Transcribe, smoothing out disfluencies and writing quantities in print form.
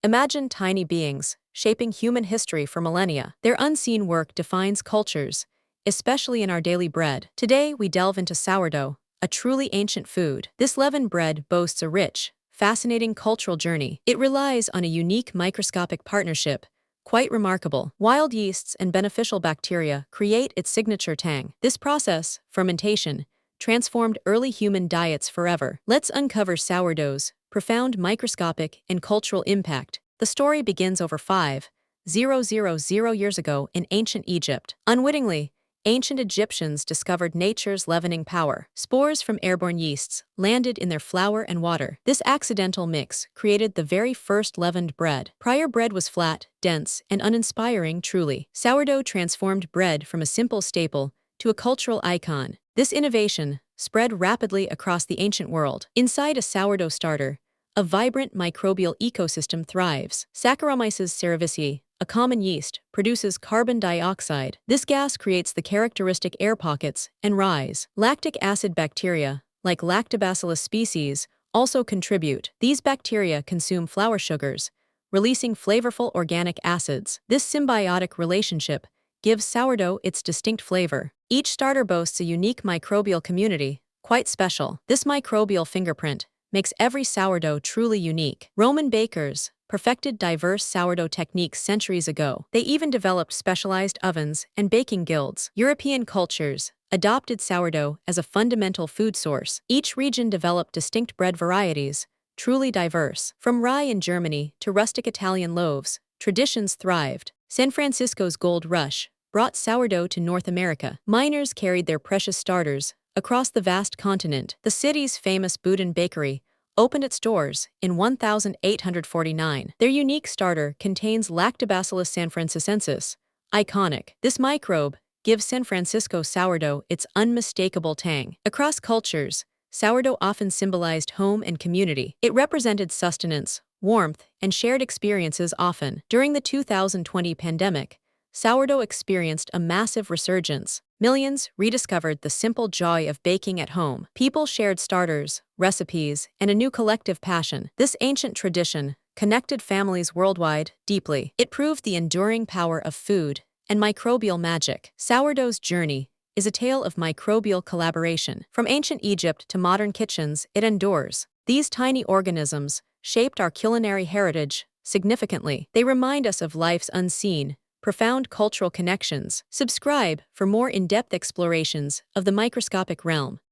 Imagine tiny beings, shaping human history for millennia. Their unseen work defines cultures, especially in our daily bread. Today, we delve into sourdough, a truly ancient food. This leavened bread boasts a rich, fascinating cultural journey. It relies on a unique microscopic partnership, quite remarkable. Wild yeasts and beneficial bacteria create its signature tang. This process, fermentation, transformed early human diets forever. Let's uncover sourdough's profound microscopic and cultural impact. The story begins over 5,000 years ago in ancient Egypt. Unwittingly, ancient Egyptians discovered nature's leavening power. Spores from airborne yeasts landed in their flour and water. This accidental mix created the very first leavened bread. Prior bread was flat, dense, and uninspiring truly. Sourdough transformed bread from a simple staple to a cultural icon. This innovation spread rapidly across the ancient world. Inside a sourdough starter, a vibrant microbial ecosystem thrives. Saccharomyces cerevisiae, a common yeast, produces carbon dioxide. This gas creates the characteristic air pockets and rise. Lactic acid bacteria, like Lactobacillus species, also contribute. These bacteria consume flour sugars, releasing flavorful organic acids. This symbiotic relationship gives sourdough its distinct flavor. Each starter boasts a unique microbial community, quite special. This microbial fingerprint makes every sourdough truly unique. Roman bakers perfected diverse sourdough techniques centuries ago. They even developed specialized ovens and baking guilds. European cultures adopted sourdough as a fundamental food source. Each region developed distinct bread varieties, truly diverse. From rye in Germany to rustic Italian loaves, traditions thrived. San Francisco's gold rush brought sourdough to North America. Miners carried their precious starters across the vast continent. The city's famous Boudin Bakery opened its doors in 1849. Their unique starter contains Lactobacillus sanfrancisensis, iconic. This microbe gives San Francisco sourdough its unmistakable tang. Across cultures, sourdough often symbolized home and community. It represented sustenance, warmth, and shared experiences often. During the 2020 pandemic, sourdough experienced a massive resurgence. Millions rediscovered the simple joy of baking at home. People shared starters, recipes, and a new collective passion. This ancient tradition connected families worldwide deeply. It proved the enduring power of food and microbial magic. Sourdough's journey is a tale of microbial collaboration. From ancient Egypt to modern kitchens, it endures. These tiny organisms shaped our culinary heritage significantly. They remind us of life's unseen, profound cultural connections. Subscribe for more in-depth explorations of the microscopic realm.